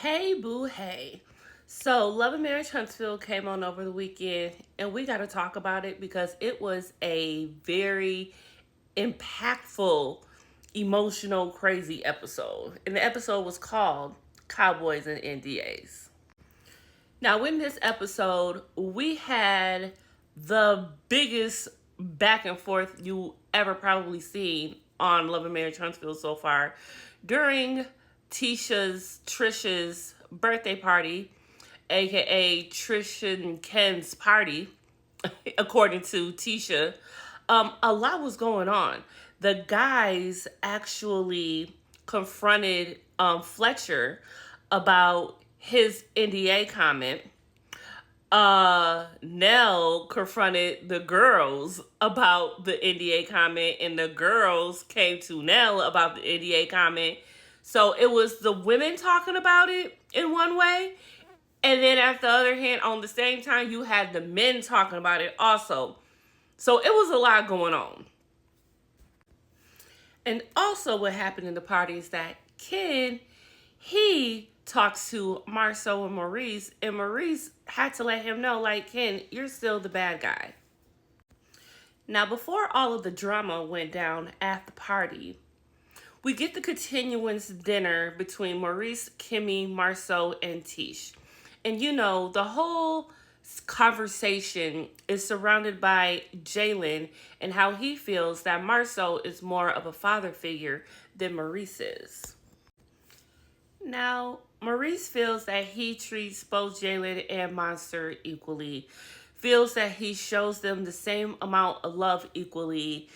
Hey, boo, hey. So, Love&Marriage Huntsville came on over the weekend, and we got to talk about it because it was a very impactful, emotional, crazy episode. And the episode was called Cowboys and NDAs. Now, in this episode, we had the biggest back and forth you ever probably seen on Love&Marriage Huntsville so far during Trish's birthday party, aka Trish and Ken's party, according to Tisha. A lot was going on. The guys actually confronted Fletcher about his NDA comment. Nell confronted the girls about the NDA comment, and the girls came to Nell about the NDA comment. So it was the women talking about it in one way, and then at the other hand, on the same time, you had the men talking about it also. So it was a lot going on. And also what happened in the party is that Ken, he talks to Marceau and Maurice had to let him know, like, Ken, you're still the bad guy. Now, before all of the drama went down at the party, we get the continuance dinner between Maurice, Kimmy, Marceau, and Tish. And the whole conversation is surrounded by Jalen and how he feels that Marceau is more of a father figure than Maurice is. Now, Maurice feels that he treats both Jalen and Monster equally, feels that he shows them the same amount of love equally,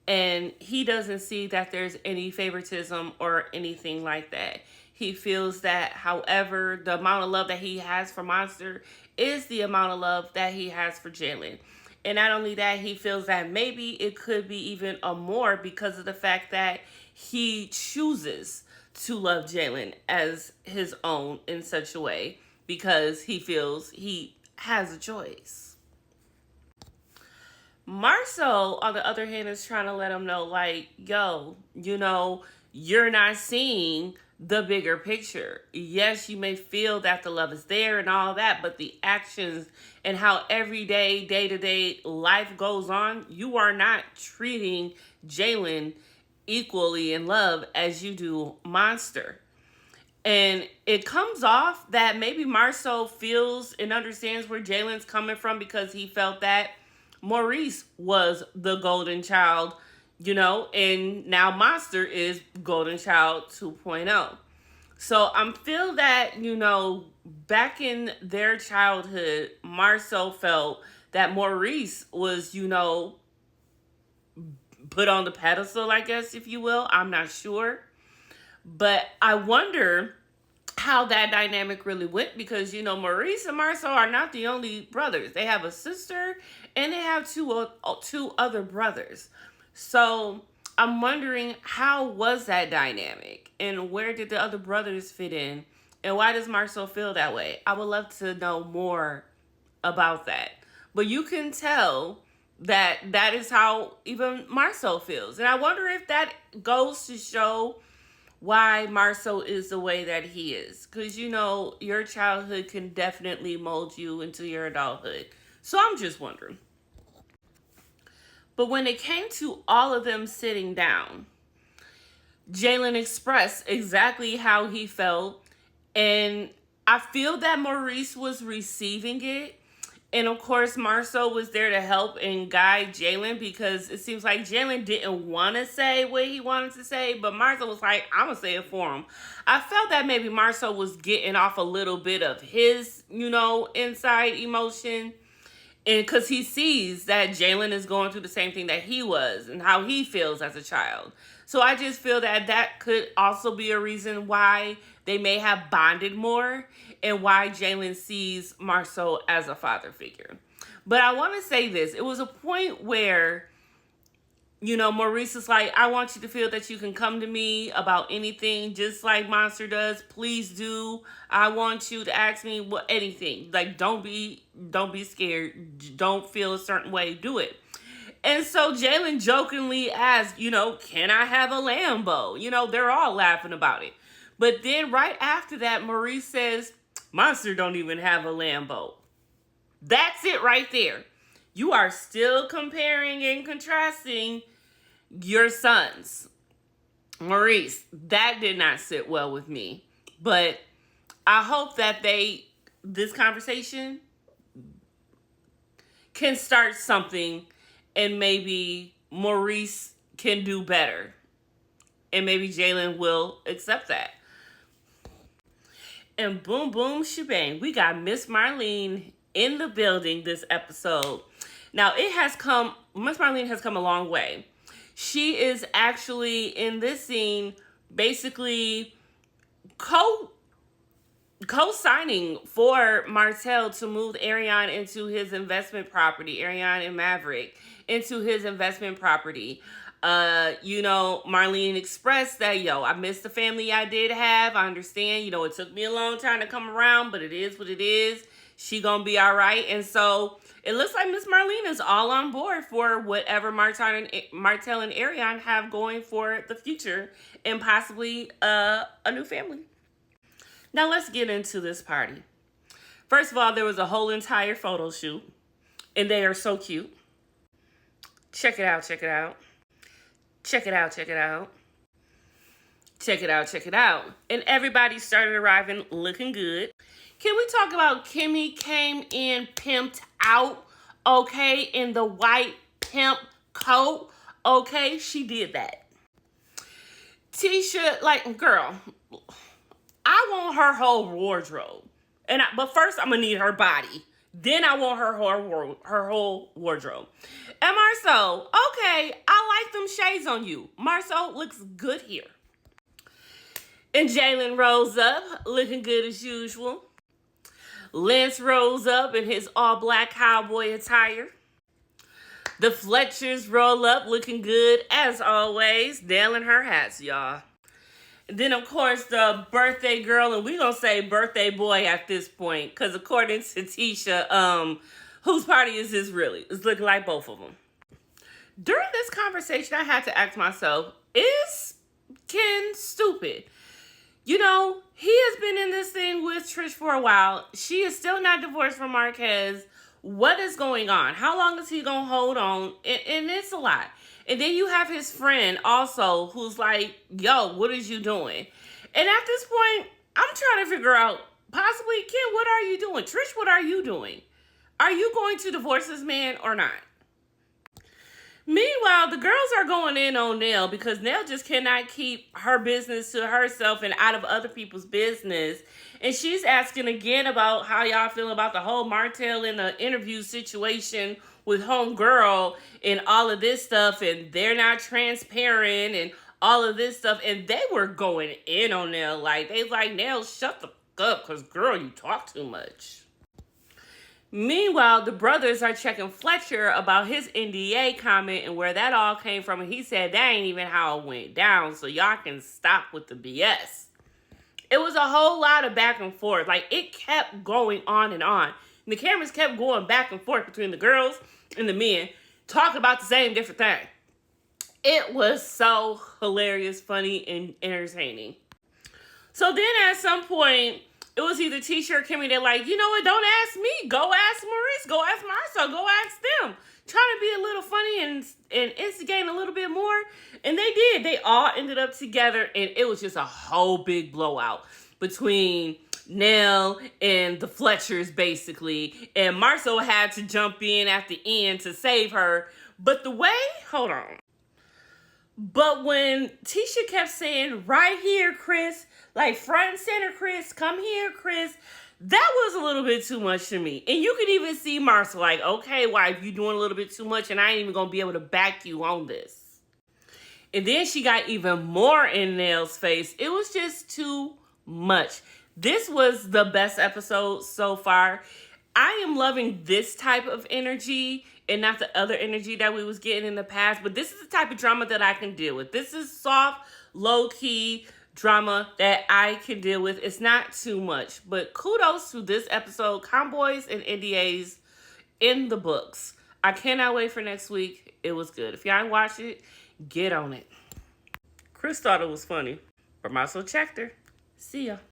and he doesn't see that there's any favoritism or anything like that. He feels that, however, the amount of love that he has for Monster is the amount of love that he has for Jalen. And not only that, he feels that maybe it could be even a more because of the fact that he chooses to love Jalen as his own in such a way because he feels he has a choice. Marceau, on the other hand, is trying to let him know, like, yo, you're not seeing the bigger picture. Yes, you may feel that the love is there and all that, but the actions and how everyday, day-to-day life goes on, you are not treating Jalen equally in love as you do Monster. And it comes off that maybe Marceau feels and understands where Jalen's coming from because he felt that Maurice was the golden child, and now Monster is golden child 2.0. So I feel that, back in their childhood, Marceau felt that Maurice was, put on the pedestal, I guess, if you will. I'm not sure. But I wonder how that dynamic really went because, Maurice and Marceau are not the only brothers. They have a sister and they have two other brothers. So I'm wondering, how was that dynamic and where did the other brothers fit in? And why does Marceau feel that way? I would love to know more about that. But you can tell that is how even Marceau feels. And I wonder if that goes to show why Marceau is the way that he is. Because, your childhood can definitely mold you into your adulthood. So I'm just wondering. But when it came to all of them sitting down, Jalen expressed exactly how he felt. And I feel that Maurice was receiving it. And of course, Marceau was there to help and guide Jalen because it seems like Jalen didn't want to say what he wanted to say, but Marceau was like, I'm going to say it for him. I felt that maybe Marceau was getting off a little bit of his, inside emotion. And because he sees that Jalen is going through the same thing that he was and how he feels as a child. So I just feel that could also be a reason why they may have bonded more and why Jalen sees Marceau as a father figure. But I want to say this. It was a point where, Maurice is like, I want you to feel that you can come to me about anything, just like Monster does. Please do. I want you to ask me anything. Like, don't be scared. Don't feel a certain way. Do it. And so Jalen jokingly asked, can I have a Lambo? They're all laughing about it. But then right after that, Maurice says, Monster don't even have a Lambo. That's it right there. You are still comparing and contrasting your sons. Maurice, that did not sit well with me. But I hope that this conversation can start something, and maybe Maurice can do better. And maybe Jalen will accept that. And boom, boom, shebang. We got Miss Marlene in the building this episode. Now, Miss Marlene has come a long way. She is actually, in this scene, basically co-signing for Martell to move Ariane into his investment property, Ariane and Maverick, into his investment property. Marlene expressed that, I missed the family I did have. I understand, it took me a long time to come around, but it is what it is. She gonna be all right. And so it looks like Miss Marlene is all on board for whatever Martell and Ariane have going for the future, and possibly a new family. Now let's get into this party. First of all, there was a whole entire photo shoot, and they are so cute. Check it out, check it out. Check it out, check it out. Check it out, check it out. And everybody started arriving looking good. Can we talk about Kimmy came in pimped out, okay, in the white pimp coat, okay? She did that. Tisha, girl, I want her whole wardrobe. But first, I'm going to need her body. Then I want her whole wardrobe. And Marceau, okay, I like them shades on you. Marceau looks good here. And Jalen rose up, looking good as usual. Lance rose up in his all-black cowboy attire. The Fletchers roll up, looking good as always, nailing her hats, y'all. And then, of course, the birthday girl, and we gonna say birthday boy at this point, because according to Tisha, whose party is this really? It's looking like both of them. During this conversation, I had to ask myself, is Ken stupid? He has been in this thing with Trish for a while. She is still not divorced from Marquez. What is going on? How long is he going to hold on? And it's a lot. And then you have his friend also who's like, yo, what is you doing? And at this point, I'm trying to figure out, possibly, Ken, what are you doing? Trish, what are you doing? Are you going to divorce this man or not? Meanwhile, the girls are going in on Nell because Nell just cannot keep her business to herself and out of other people's business. And she's asking again about how y'all feel about the whole Martell in the interview situation with homegirl and all of this stuff. And they're not transparent and all of this stuff. And they were going in on Nell. Nell, shut the fuck up because, girl, you talk too much. Meanwhile, the brothers are checking Fletcher about his NDA comment and where that all came from. And he said, that ain't even how it went down. So y'all can stop with the BS. It was a whole lot of back and forth. It kept going on and on. And the cameras kept going back and forth between the girls and the men, talking about the same different thing. It was so hilarious, funny, and entertaining. So then at some point, it was either Tisha or Kimmy. They're like, you know what? Don't ask me. Go ask Maurice. Go ask Marceau. Go ask them. Trying to be a little funny and instigating a little bit more. And they did. They all ended up together. And it was just a whole big blowout between Nell and the Fletchers, basically. And Marceau had to jump in at the end to save her. But hold on. But when Tisha kept saying, right here, Chris, front and center, Chris, come here, Chris, that was a little bit too much to me. And you could even see Marceau okay, wife, you doing a little bit too much, and I ain't even going to be able to back you on this. And then she got even more in Nell's face. It was just too much. This was the best episode so far. I am loving this type of energy and not the other energy that we was getting in the past. But this is the type of drama that I can deal with. This is soft, low-key drama that I can deal with. It's not too much. But kudos to this episode. Cowboys and NDAs in the books. I cannot wait for next week. It was good. If y'all watch it, get on it. Chris thought it was funny. But Marceau checked her. See ya.